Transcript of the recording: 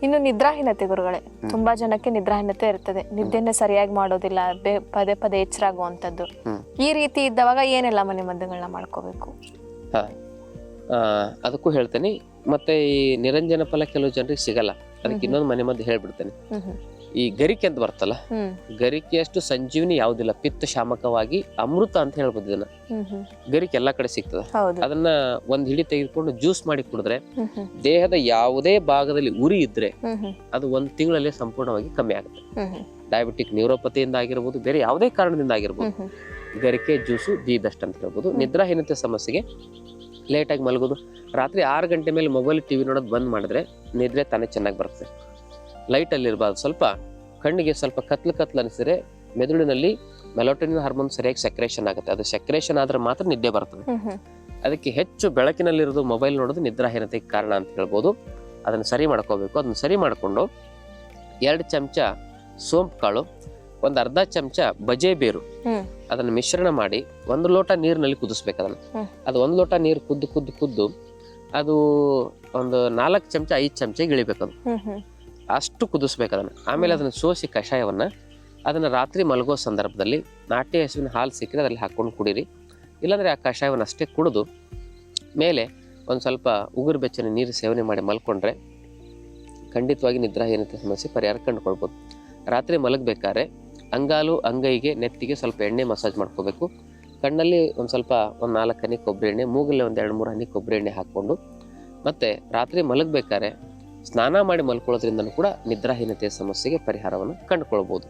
ಇನ್ನು ನಿದ್ರಾಹೀನತೆ ಗುರುಗಳೇ, ತುಂಬಾ ಜನಕ್ಕೆ ನಿದ್ರಾಹೀನತೆ ಇರ್ತದೆ, ನಿದ್ದೆನೆ ಸರಿಯಾಗಿ ಮಾಡೋದಿಲ್ಲ, ಪದೇ ಪದೇ ಎಚ್ಚರ ಆಗುವಂತದ್ದು. ಈ ರೀತಿ ಇದ್ದವಾಗ ಏನೆಲ್ಲ ಮನೆ ಮದ್ದುಗಳನ್ನ ಮಾಡ್ಕೋಬೇಕು? ಅದಕ್ಕೂ ಹೇಳ್ತೇನೆ. ಮತ್ತೆ ಈ ನಿರಂಜನ ಫಲ ಕೆಲವು ಜನರಿಗೆ ಸಿಗಲ್ಲ, ಅದಕ್ಕೆ ಇನ್ನೊಂದು ಮನೆ ಮದ್ದು ಹೇಳ್ಬಿಡ್ತೇನೆ. ಈ ಗರಿಕೆ ಅಂತ ಬರ್ತಲ್ಲ, ಗರಿಕೆಯಷ್ಟು ಸಂಜೀವಿನಿ ಯಾವುದಿಲ್ಲ, ಪಿತ್ತ ಶಾಮಕವಾಗಿ ಅಮೃತ ಅಂತ ಹೇಳ್ಬೋದು ಇದನ್ನ. ಗರಿಕೆ ಎಲ್ಲಾ ಕಡೆ ಸಿಗ್ತದೆ. ಅದನ್ನ ಒಂದ್ ಹಿಡಿ ತೆಗೆದುಕೊಂಡು ಜ್ಯೂಸ್ ಮಾಡಿ ಕುಡಿದ್ರೆ ದೇಹದ ಯಾವುದೇ ಭಾಗದಲ್ಲಿ ಉರಿ ಇದ್ರೆ ಅದು 1 ತಿಂಗಳಲ್ಲಿ ಸಂಪೂರ್ಣವಾಗಿ ಕಮ್ಮಿ ಆಗುತ್ತೆ. ಡಯಾಬಿಟಿಕ್ ನ್ಯೂರೋಪತಿಯಿಂದ ಆಗಿರ್ಬೋದು, ಬೇರೆ ಯಾವುದೇ ಕಾರಣದಿಂದ ಆಗಿರ್ಬೋದು, ಗರಿಕೆ ಜ್ಯೂಸು ದಿ ಬೆಸ್ಟ್ ಅಂತ ಹೇಳ್ಬೋದು. ನಿದ್ರಾಹೀನತೆ ಸಮಸ್ಯೆಗೆ ಲೇಟಾಗಿ ಮಲಗೋದು, ರಾತ್ರಿ 6 ಗಂಟೆ ಮೇಲೆ ಮೊಬೈಲ್ ಟಿವಿ ನೋಡೋದು ಬಂದ್ ಮಾಡಿದ್ರೆ ನಿದ್ರೆ ತಾನೇ ಚೆನ್ನಾಗಿ ಬರುತ್ತೆ. ಲೈಟ್ ಅಲ್ಲಿ ಇರಬಾರ್ದು, ಸ್ವಲ್ಪ ಕಣ್ಣಿಗೆ ಸ್ವಲ್ಪ ಕತ್ಲು ಅನಿಸಿದ್ರೆ ಮೆದುಳಿನಲ್ಲಿ ಮೆಲೋಟೋನಿನ್ ಹಾರ್ಮೋನ್ ಸರಿಯಾಗಿ ಸೆಕ್ರೇಷನ್ ಆಗುತ್ತೆ. ಅದು ಸೆಕ್ರೇಷನ್ ಆದ್ರೆ ಮಾತ್ರ ನಿದ್ದೆ ಬರ್ತದೆ. ಅದಕ್ಕೆ ಹೆಚ್ಚು ಬೆಳಕಿನಲ್ಲಿರೋದು ಮೊಬೈಲ್ ನೋಡೋದು ನಿದ್ರಾಹೀನತೆಗೆ ಕಾರಣ ಅಂತ ಹೇಳ್ಬೋದು. ಅದನ್ನ ಸರಿ ಮಾಡ್ಕೋಬೇಕು. ಅದನ್ನ ಸರಿ ಮಾಡ್ಕೊಂಡು 2 ಚಮಚ ಸೋಂಪು ಕಾಳು, 1 ಅರ್ಧ ಚಮಚ ಬಜೆ ಬೇರು, ಅದನ್ನ ಮಿಶ್ರಣ ಮಾಡಿ 1 ಲೋಟ ನೀರಿನಲ್ಲಿ ಕುದಿಸ್ಬೇಕು. ಅದನ್ನ ಅದು 1 ಲೋಟ ನೀರು ಕುದ್ದು ಅದು ಒಂದು 4 ಚಮಚ 5 ಚಮಚ ಇಳಿಬೇಕು. ಅದು ಅಷ್ಟು ಕುದಿಸ್ಬೇಕು ಅದನ್ನ. ಆಮೇಲೆ ಅದನ್ನ ಸೋಸಿ ಕಷಾಯವನ್ನ ಅದನ್ನ ರಾತ್ರಿ ಮಲಗೋ ಸಂದರ್ಭದಲ್ಲಿ ನಾಟಿ ಹಸುವಿನ ಹಾಲು ಸಿಕ್ಕರೆ ಅದ್ರಲ್ಲಿ ಹಾಕೊಂಡು ಕುಡೀರಿ. ಇಲ್ಲಾಂದ್ರೆ ಆ ಕಷಾಯವನ್ನ ಅಷ್ಟೇ ಕುಡಿದು ಮೇಲೆ ಒಂದ್ ಸ್ವಲ್ಪ ಉಗುರು ಬೆಚ್ಚನೆ ನೀರು ಸೇವನೆ ಮಾಡಿ ಮಲ್ಕೊಂಡ್ರೆ ಖಂಡಿತವಾಗಿ ನಿದ್ರಾಹೀನತೆ ಸಮಸ್ಯೆ ಪರಿಹಾರ ಕಂಡುಕೊಳ್ಬೋದು. ರಾತ್ರಿ ಮಲಗಬೇಕಾದ್ರೆ ಅಂಗಾಲು ಅಂಗೈಗೆ ನೆತ್ತಿಗೆ ಸ್ವಲ್ಪ ಎಣ್ಣೆ ಮಸಾಜ್ ಮಾಡ್ಕೋಬೇಕು. ಕಣ್ಣಲ್ಲಿ ಒಂದು ಸ್ವಲ್ಪ 4 ಹನಿ ಕೊಬ್ಬರಿ ಎಣ್ಣೆ, ಮೂಗಲ್ಲಿ 2-3 ಹನಿ ಕೊಬ್ಬರಿ ಎಣ್ಣೆ ಹಾಕ್ಕೊಂಡು ಮತ್ತೆ ರಾತ್ರಿ ಮಲಗಬೇಕಾದ್ರೆ ಸ್ನಾನ ಮಾಡಿ ಮಲ್ಕೊಳ್ಳೋದ್ರಿಂದ ಕೂಡ ನಿದ್ರಾಹೀನತೆಯ ಸಮಸ್ಯೆಗೆ ಪರಿಹಾರವನ್ನು ಕಂಡುಕೊಳ್ಬೋದು.